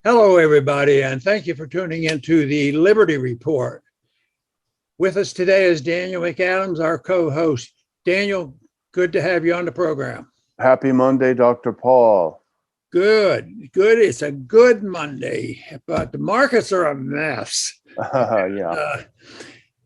Hello, everybody, and thank you for tuning into the Liberty Report. With us today is Daniel McAdams, our co-host. Daniel, good to have you on the program. Happy Monday, Dr. Paul. Good. It's a good Monday, but the markets are a mess. Yeah.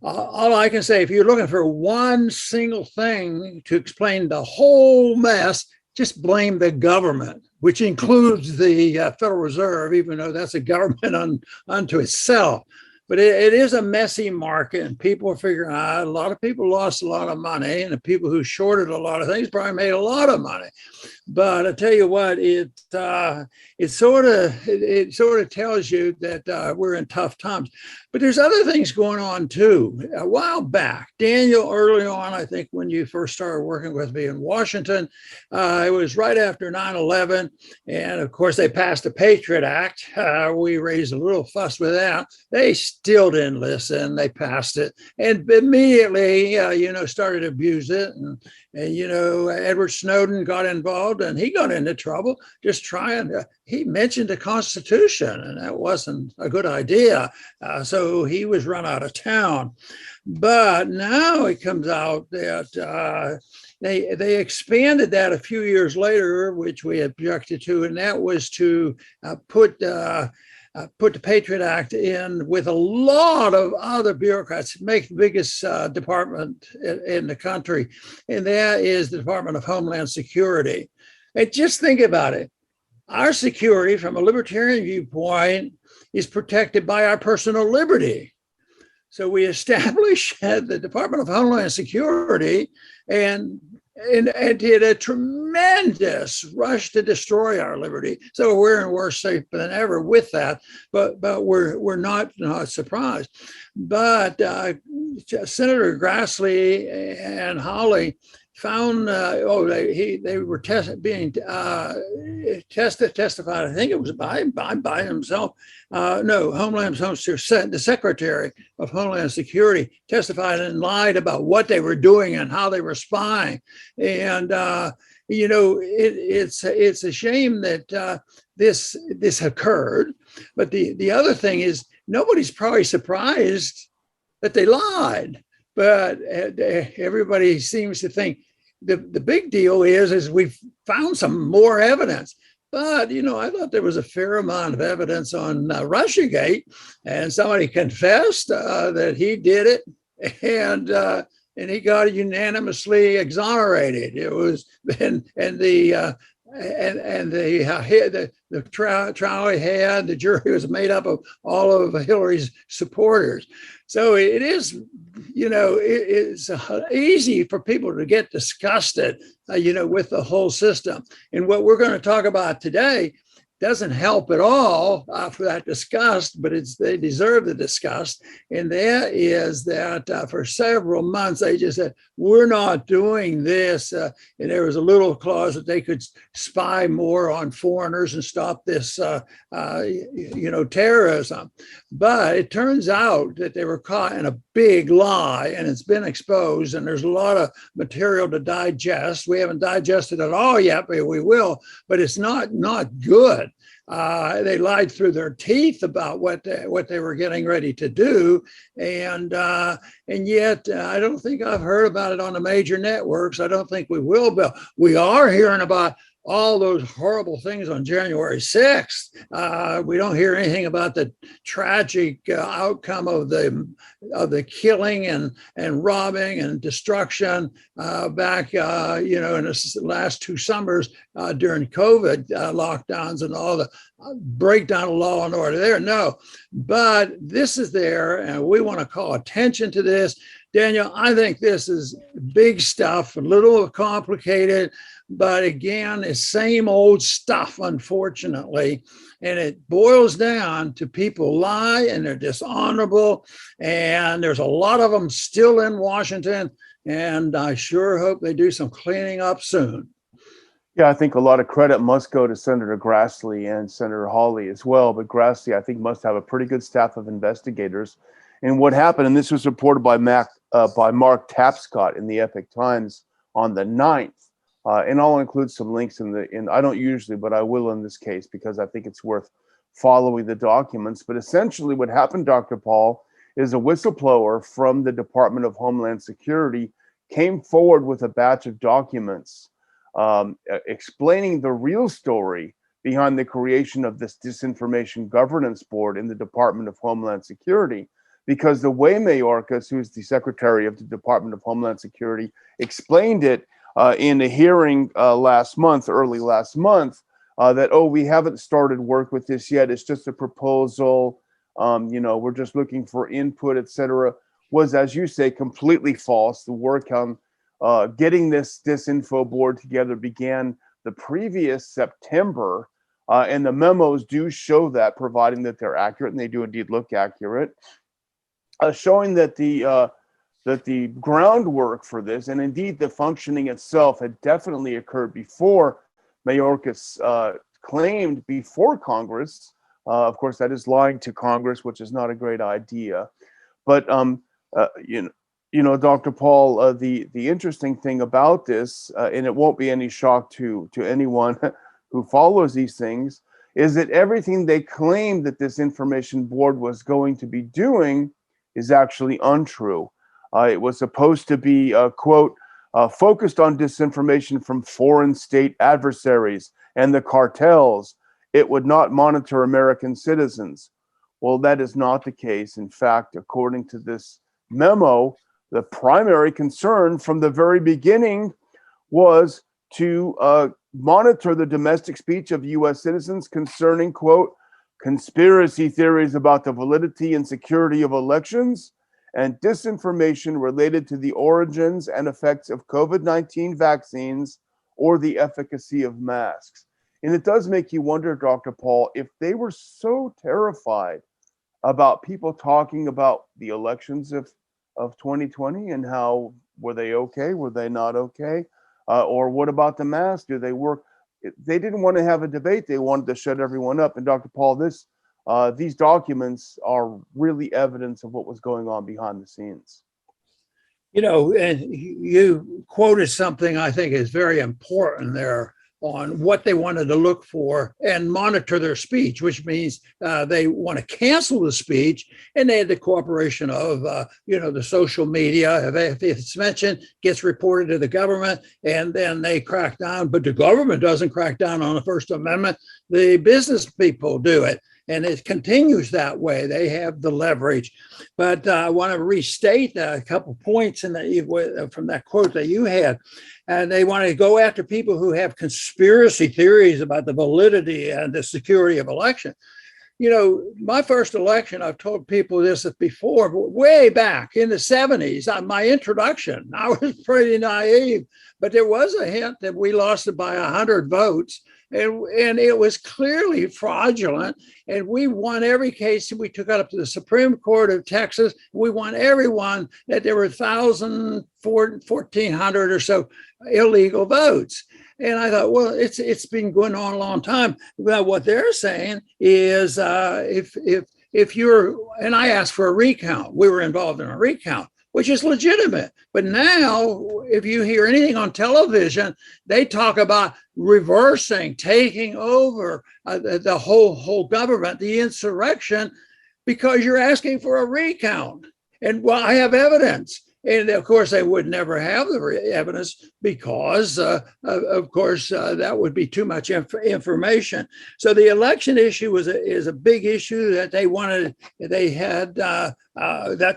All I can say, if you're looking for one single thing to explain the whole mess, just blame the government, which includes the Federal Reserve, even though that's a government unto itself. But it is a messy market, and people are figuring out a lot of people lost a lot of money, and the people who shorted a lot of things probably made a lot of money. But I tell you what, it sort of tells you that we're in tough times. But there's other things going on too. A while back, Daniel, early on, I think when you first started working with me in Washington, it was right after 9/11, and of course they passed the Patriot Act. We raised a little fuss with that. They still didn't listen. They passed it and immediately, started to abuse it. And Edward Snowden got involved and he got into trouble just he mentioned the Constitution, and that wasn't a good idea. So he was run out of town. But now it comes out that they expanded that a few years later, which we objected to, and that was to put the Patriot Act in with a lot of other bureaucrats, make the biggest department in the country, and that is the Department of Homeland Security. And just think about it. Our security, from a libertarian viewpoint, is protected by our personal liberty. So we established the Department of Homeland Security and did a tremendous rush to destroy our liberty. So we're in worse shape than ever with that, but we're not surprised. But Senator Grassley and Hawley found they were testified. I think it was by himself. The Secretary of Homeland Security testified and lied about what they were doing and how they were spying. And it's a shame that this occurred. But the other thing is, nobody's probably surprised that they lied. But everybody seems to think the big deal is we've found some more evidence. But, I thought there was a fair amount of evidence on Russiagate, and somebody confessed that he did it, and he got unanimously exonerated. It was the trial he had, the jury was made up of all of Hillary's supporters. So it is, it's easy for people to get disgusted, with the whole system. And what we're going to talk about today doesn't help at all for that disgust, but they deserve the disgust. And that is that for several months, they just said, we're not doing this. And there was a little clause that they could spy more on foreigners and stop this, terrorism. But it turns out that they were caught in a big lie, and it's been exposed, and there's a lot of material to digest. We haven't digested it all yet, but we will, but it's not good. They lied through their teeth about what they were getting ready to do, and yet I don't think I've heard about it on the major networks. I don't think we will, but we are hearing about all those horrible things on January 6th. We don't hear anything about the tragic outcome of the killing and robbing and destruction back, in the last 2 summers during COVID lockdowns and all the breakdown of law and order there. No, but this is there, and we want to call attention to this. Daniel, I think this is big stuff, a little complicated, but again, it's same old stuff, unfortunately. And it boils down to people lie and they're dishonorable. And there's a lot of them still in Washington. And I sure hope they do some cleaning up soon. Yeah, I think a lot of credit must go to Senator Grassley and Senator Hawley as well. But Grassley, I think, must have a pretty good staff of investigators. And what happened, and this was reported by Mark Tapscott in the Epoch Times on the 9th. And I'll include some links in I don't usually, but I will in this case, because I think it's worth following the documents. But essentially what happened, Dr. Paul, is a whistleblower from the Department of Homeland Security came forward with a batch of documents explaining the real story behind the creation of this Disinformation Governance Board in the Department of Homeland Security. Because the way Mayorkas, who's the Secretary of the Department of Homeland Security, explained it in a hearing early last month, that, oh, we haven't started work with this yet. It's just a proposal. We're just looking for input, etc., was, as you say, completely false. The work on getting this Disinfo board together began the previous September, and the memos do show that, providing that they're accurate, and they do indeed look accurate, showing that the groundwork for this, and indeed the functioning itself, had definitely occurred before Mayorkas claimed before Congress. Of course, that is lying to Congress, which is not a great idea. But Dr. Paul, the interesting thing about this, and it won't be any shock to anyone who follows these things, is that everything they claimed that this information board was going to be doing is actually untrue. It was supposed to be, quote, focused on disinformation from foreign state adversaries and the cartels. It would not monitor American citizens. Well, that is not the case. In fact, according to this memo, the primary concern from the very beginning was to monitor the domestic speech of U.S. citizens concerning, quote, conspiracy theories about the validity and security of elections and disinformation related to the origins and effects of COVID-19 vaccines or the efficacy of masks. And it does make you wonder, Dr. Paul, if they were so terrified about people talking about the elections of 2020 and how, were they okay, were they not okay? Or what about the masks? Do they work? They didn't want to have a debate. They wanted to shut everyone up. And Dr. Paul, these documents are really evidence of what was going on behind the scenes. And you quoted something I think is very important there on what they wanted to look for and monitor their speech, which means they want to cancel the speech, and they had the cooperation of, the social media. If it's mentioned, gets reported to the government, and then they crack down. But the government doesn't crack down on the First Amendment. The business people do it. And it continues that way. They have the leverage. But I want to restate a couple points from that quote that you had. And they want to go after people who have conspiracy theories about the validity and the security of election. My first election, I've told people this before, but way back in the 70s, my introduction, I was pretty naive, but there was a hint that we lost it by 100 votes. And it was clearly fraudulent. And we won every case. We took it up to the Supreme Court of Texas. We won every one, that there were 1,400 or so illegal votes. And I thought, well, it's been going on a long time. Well, what they're saying is if you're, and I asked for a recount, we were involved in a recount, which is legitimate. But now, if you hear anything on television, they talk about reversing, taking over the whole government, the insurrection, because you're asking for a recount. And well, I have evidence. And of course, they would never have the evidence because, of course, that would be too much information. So the election issue is a big issue that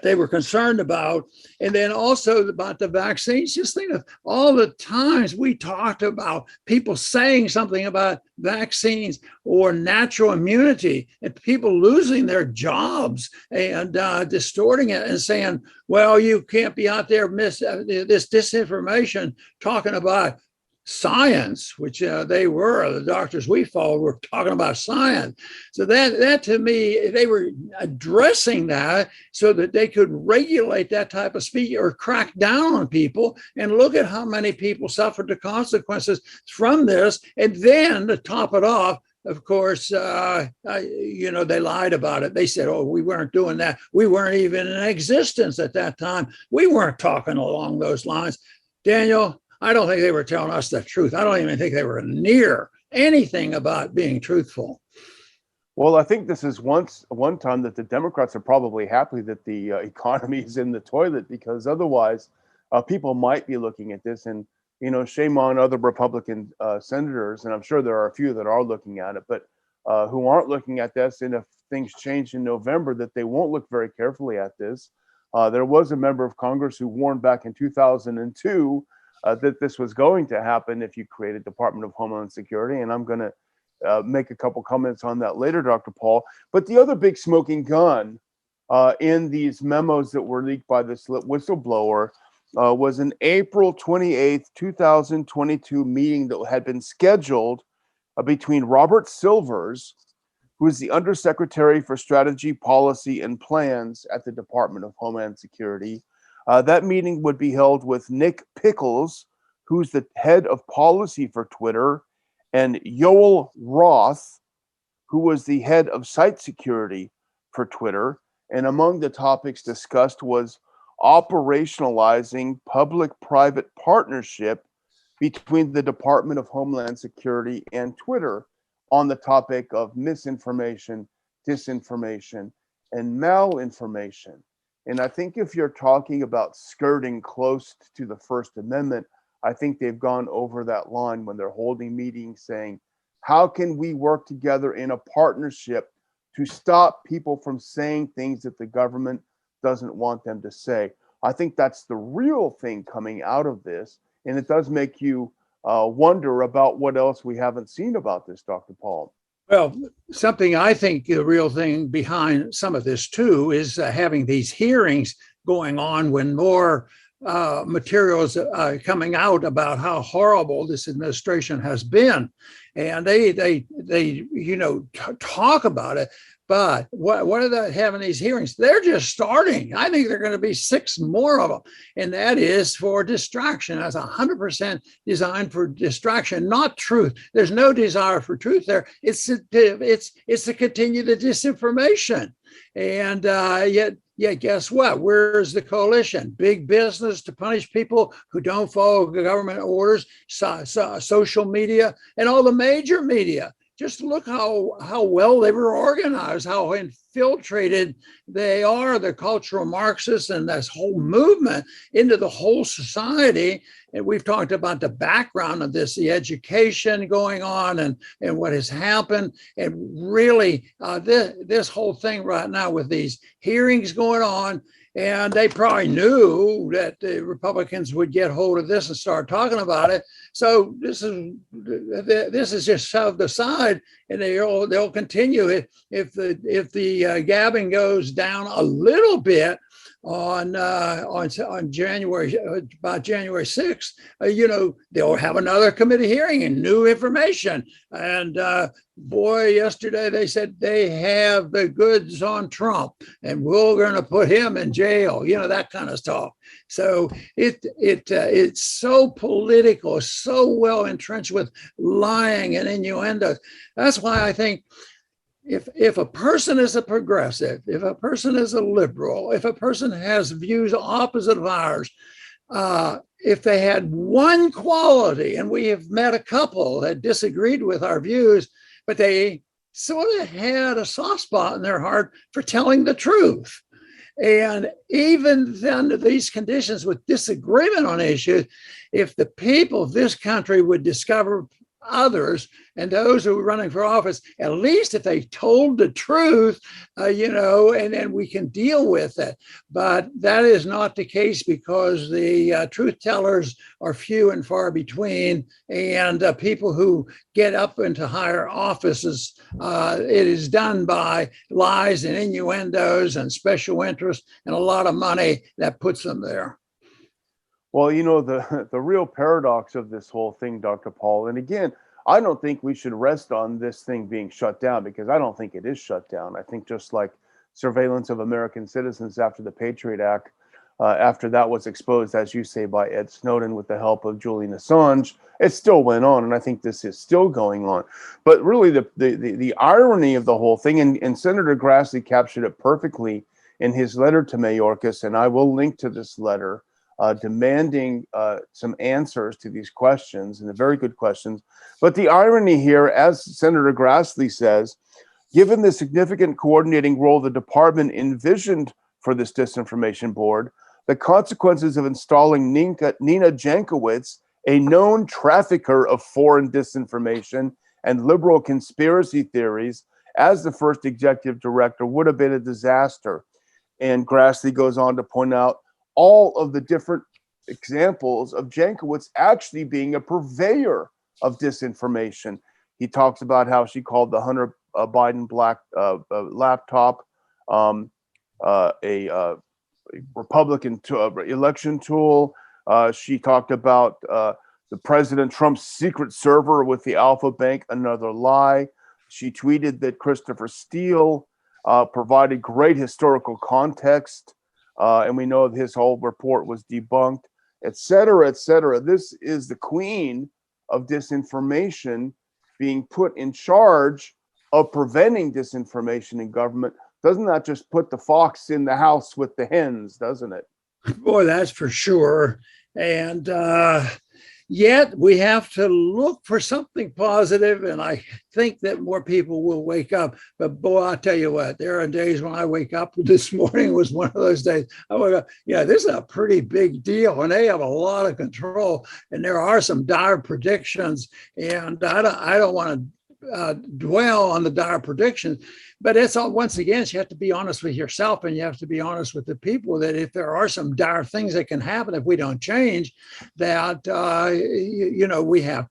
they were concerned about. And then also about the vaccines. Just think of all the times we talked about people saying something about vaccines or natural immunity and people losing their jobs and distorting it and saying, well, you can't be out there this disinformation talking about science, which the doctors we followed were talking about science. So that to me, they were addressing that so that they could regulate that type of speech or crack down on people. And look at how many people suffered the consequences from this. And then to top it off, of course, they lied about it. They said, oh, we weren't doing that. We weren't even in existence at that time. We weren't talking along those lines. Daniel, I don't think they were telling us the truth. I don't even think they were near anything about being truthful. Well, I think this is one time that the Democrats are probably happy that the economy is in the toilet, because otherwise, people might be looking at this, and shame on other Republican senators, and I'm sure there are a few that are looking at it, but who aren't looking at this. And if things change in November, that they won't look very carefully at this. There was a member of Congress who warned back in 2002 that this was going to happen if you create a Department of Homeland Security, and I'm going to make a couple comments on that later, Dr. Paul. But the other big smoking gun in these memos that were leaked by this whistleblower was an April 28th, 2022 meeting that had been scheduled between Robert Silvers, who is the Undersecretary for Strategy, Policy, and Plans at the Department of Homeland Security. That meeting would be held with Nick Pickles, who's the head of policy for Twitter, and Yoel Roth, who was the head of site security for Twitter. And among the topics discussed was operationalizing public-private partnership between the Department of Homeland Security and Twitter on the topic of misinformation, disinformation, and malinformation. And I think if you're talking about skirting close to the First Amendment, I think they've gone over that line when they're holding meetings saying, how can we work together in a partnership to stop people from saying things that the government doesn't want them to say? I think that's the real thing coming out of this. And it does make you wonder about what else we haven't seen about this, Dr. Paul. Well, something I think the real thing behind some of this too is having these hearings going on when more materials coming out about how horrible this administration has been, and they talk about it. But what are they having these hearings? They're just starting. I think they're going to be 6 more of them, and that is for distraction. That's 100% designed for distraction, not truth. There's no desire for truth there. It's to continue the disinformation, and yet guess what? Where's the coalition? Big business to punish people who don't follow government orders, social media, and all the major media. Just look how well they were organized, how infiltrated they are, the cultural Marxists and this whole movement into the whole society. And we've talked about the background of this, the education going on and what has happened. And really, this whole thing right now with these hearings going on, and they probably knew that the Republicans would get hold of this and start talking about it. So this is just shoved aside, and they'll continue it if the gabbing goes down a little bit on January, about January 6th. They'll have another committee hearing and new information. And boy, yesterday they said they have the goods on Trump and we're going to put him in jail, that kind of stuff. So it's so political, so well entrenched with lying and innuendo. That's why I think if a person is a progressive, if a person is a liberal, if a person has views opposite of ours, if they had one quality, and we have met a couple that disagreed with our views, but they sort of had a soft spot in their heart for telling the truth. And even under these conditions with disagreement on issues, if the people of this country would discover others and those who are running for office, at least if they told the truth, and then we can deal with it. But that is not the case because the truth tellers are few and far between, and people who get up into higher offices, it is done by lies and innuendos and special interests and a lot of money that puts them there. Well, the real paradox of this whole thing, Dr. Paul, and again, I don't think we should rest on this thing being shut down, because I don't think it is shut down. I think just like surveillance of American citizens after the Patriot Act, after that was exposed, as you say, by Ed Snowden with the help of Julian Assange, it still went on, and I think this is still going on. But really, the irony of the whole thing, and Senator Grassley captured it perfectly in his letter to Mayorkas, and I will link to this letter, demanding some answers to these questions, and they're very good questions. But the irony here, as Senator Grassley says, Given the significant coordinating role the department envisioned for this disinformation board, the consequences of installing Nina Jankowicz, a known trafficker of foreign disinformation and liberal conspiracy theories, as the first executive director would have been a disaster. And Grassley goes on to point out all of the different examples of Jankowicz actually being a purveyor of disinformation. He talks about how she called the Hunter Biden black laptop a Republican election tool. She talked about the President Trump's secret server with the Alpha Bank, another lie. She tweeted that Christopher Steele provided great historical context, and we know his whole report was debunked, et cetera, et cetera. This is the queen of disinformation being put in charge of preventing disinformation in government. Doesn't that just put the fox in the house with the hens, doesn't it? Boy, that's for sure. And yet we have to look for something positive, and I think that more people will wake up. But boy, I'll tell you what, there are days when I wake up. This morning was one of those days. I wake up, yeah, this is a pretty big deal, and they have a lot of control, and there are some dire predictions, and I don't want to dwell on the dire predictions, but it's all, once again, you have to be honest with yourself, and you have to be honest with the people that if there are some dire things that can happen if we don't change, that we have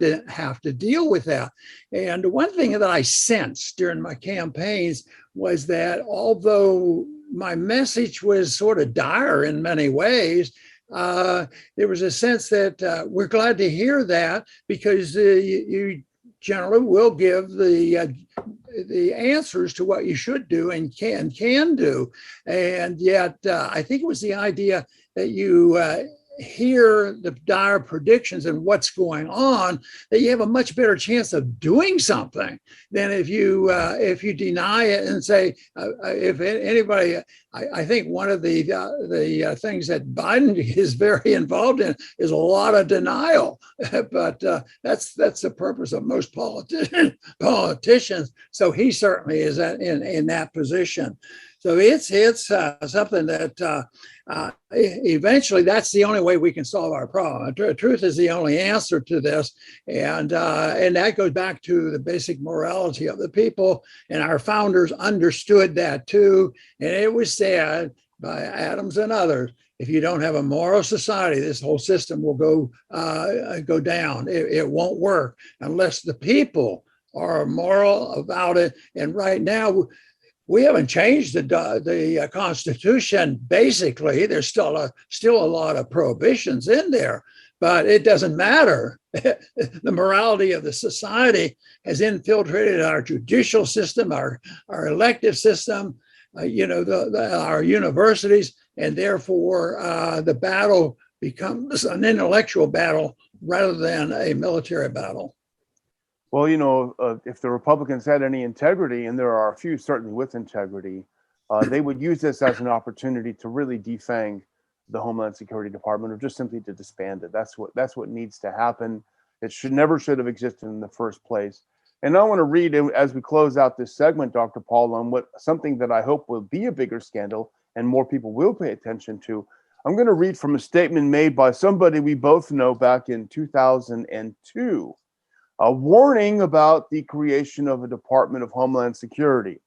to deal with that. And one thing that I sensed during my campaigns was that although my message was sort of dire in many ways, there was a sense that we're glad to hear that, because you generally will give the answers to what you should do and can do. And yet I think it was the idea that you hear the dire predictions and what's going on, that you have a much better chance of doing something than if you deny it and say, if anybody, I think one of the things that Biden is very involved in is a lot of denial, but that's the purpose of most politicians. So he certainly is in that position. So it's something that eventually that's the only way we can solve our problem. Truth is the only answer to this, and that goes back to the basic morality of the people. And our founders understood that too. And it was said by Adams and others, if you don't have a moral society, this whole system will go down. It won't work unless the people are moral about it. And right now, we haven't changed the Constitution. Basically, there's still a lot of prohibitions in there, but it doesn't matter. The morality of the society has infiltrated our judicial system, our elective system, our universities, and therefore the battle becomes an intellectual battle rather than a military battle. Well, if the Republicans had any integrity, and there are a few certainly with integrity, they would use this as an opportunity to really defang the Homeland Security Department, or just simply to disband it. That's what needs to happen. It never should have existed in the first place. And I want to read, as we close out this segment, Dr. Paul, on something that I hope will be a bigger scandal and more people will pay attention to. I'm going to read from a statement made by somebody we both know back in 2002. A warning about the creation of a Department of Homeland Security.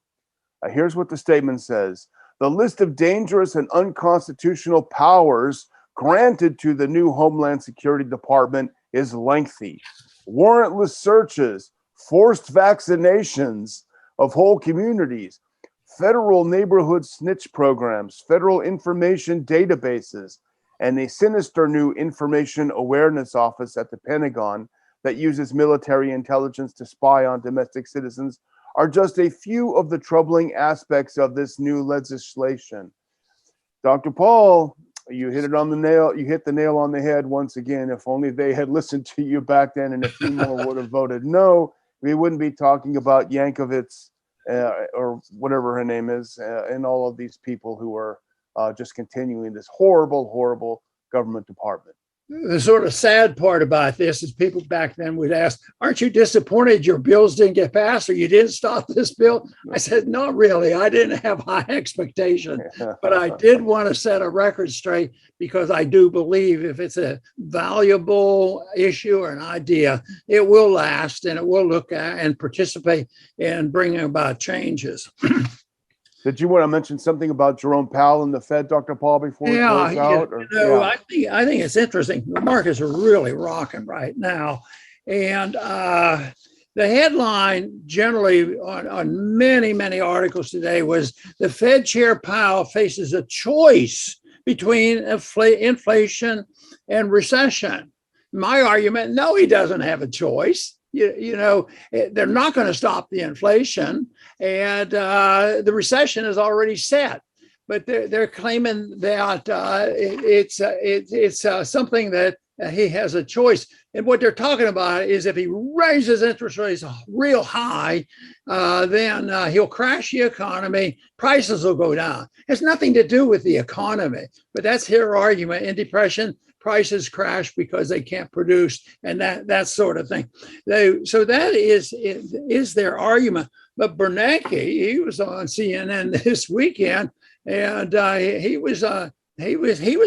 Here's what the statement says. The list of dangerous and unconstitutional powers granted to the new Homeland Security Department is lengthy. Warrantless searches, forced vaccinations of whole communities, federal neighborhood snitch programs, federal information databases, and a sinister new Information Awareness Office at the Pentagon that uses military intelligence to spy on domestic citizens are just a few of the troubling aspects of this new legislation. Dr. Paul, you hit the nail on the head once again. If only they had listened to you back then, and a few more would have voted no, we wouldn't be talking about Yankovitz or whatever her name is, and all of these people who are just continuing this horrible, horrible government department. The sort of sad part about this is people back then would ask, aren't you disappointed your bills didn't get passed or you didn't stop this bill? I said, not really. I didn't have high expectations, but I did want to set a record straight because I do believe if it's a valuable issue or an idea, it will last and it will look at and participate in bringing about changes. Did you want to mention something about Jerome Powell and the Fed, Dr. Paul, before we close out? I think it's interesting. The markets are really rocking right now. And the headline generally on many, many articles today was the Fed Chair Powell faces a choice between inflation and recession. My argument, no, he doesn't have a choice. You know, they're not going to stop the inflation, and the recession is already set. But they're claiming that it's something that he has a choice. And what they're talking about is if he raises interest rates real high, then he'll crash the economy. Prices will go down. It has nothing to do with the economy, but that's their argument. In depression, prices crash because they can't produce, and that sort of thing. So that is their argument. But Bernanke, he was on CNN this weekend, and he was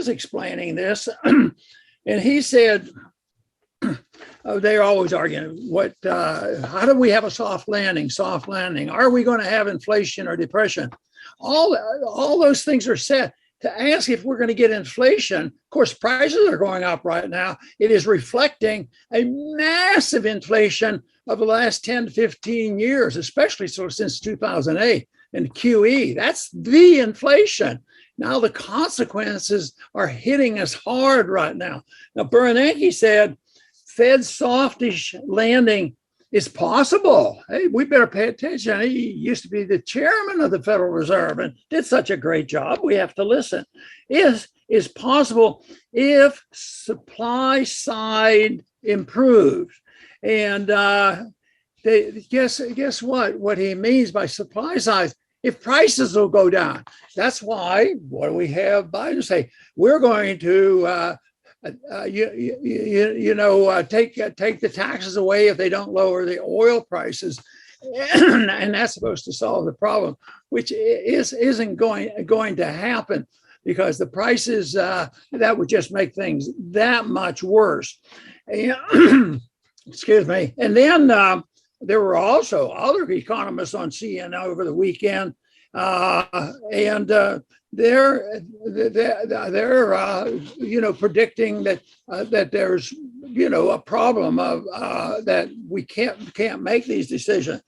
explaining this, and he said, oh, they're always arguing how do we have a soft landing? Soft landing. Are we going to have inflation or depression? All those things are said. To ask if we're going to get inflation, of course, prices are going up right now. It is reflecting a massive inflation of the last 10 to 15 years, especially since 2008 and QE. That's the inflation. Now the consequences are hitting us hard right now. Now, Bernanke said Fed's softish landing is possible. Hey, we better pay attention. He used to be the chairman of the Federal Reserve and did such a great job. We have to listen. Is possible if supply side improves. And guess what? What he means by supply side, if prices will go down. That's why, what do we have Biden say? We're going to take the taxes away if they don't lower the oil prices, and that's supposed to solve the problem, which isn't going to happen because the prices that would just make things that much worse. And, excuse me. And then there were also other economists on CNN over the weekend, and they're predicting that there's a problem of that we can't make these decisions.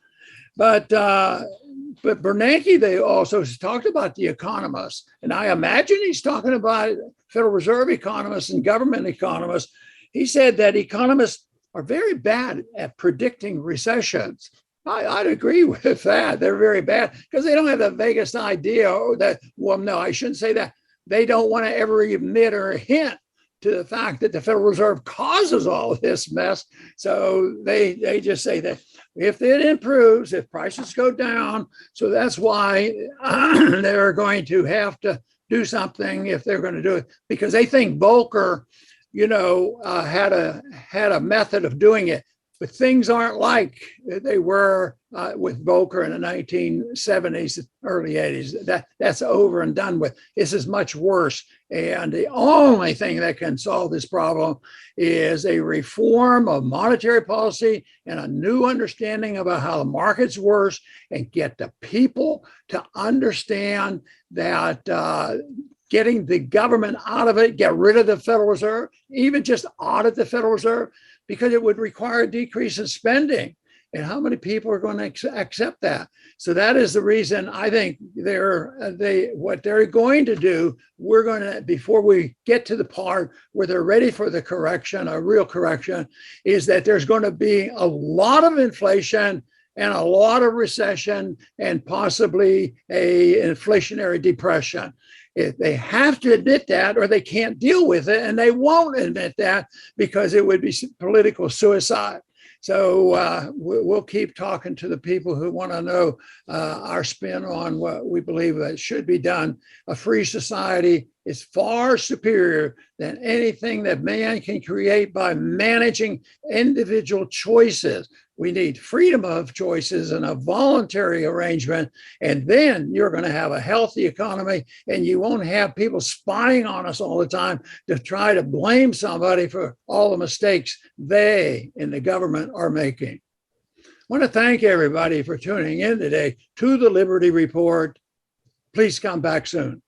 But Bernanke, they also talked about the economists, and I imagine he's talking about Federal Reserve economists and government economists. He said that economists are very bad at predicting recessions. I'd agree with that. They're very bad because they don't have the vaguest idea that, well, no, I shouldn't say that. They don't want to ever admit or hint to the fact that the Federal Reserve causes all this mess. So they just say that if it improves, if prices go down, so that's why they're going to have to do something if they're going to do it, because they think Volcker, had a method of doing it. But things aren't like they were with Volcker in the 1970s, early 80s. That's over and done with. This is much worse. And the only thing that can solve this problem is a reform of monetary policy and a new understanding about how the markets work, and get the people to understand that getting the government out of it, get rid of the Federal Reserve, even just audit the Federal Reserve, because it would require a decrease in spending. And how many people are going to accept that? So that is the reason I think what they're going to do, we're going to, before we get to the part where they're ready for the correction, a real correction, is that there's going to be a lot of inflation and a lot of recession and possibly a inflationary depression. They have to admit that, or they can't deal with it, and they won't admit that because it would be political suicide. So we'll keep talking to the people who want to know our spin on what we believe that should be done. A free society is far superior than anything that man can create by managing individual choices. We need freedom of choices and a voluntary arrangement. And then you're going to have a healthy economy, and you won't have people spying on us all the time to try to blame somebody for all the mistakes they in the government are making. I want to thank everybody for tuning in today to the Liberty Report. Please come back soon.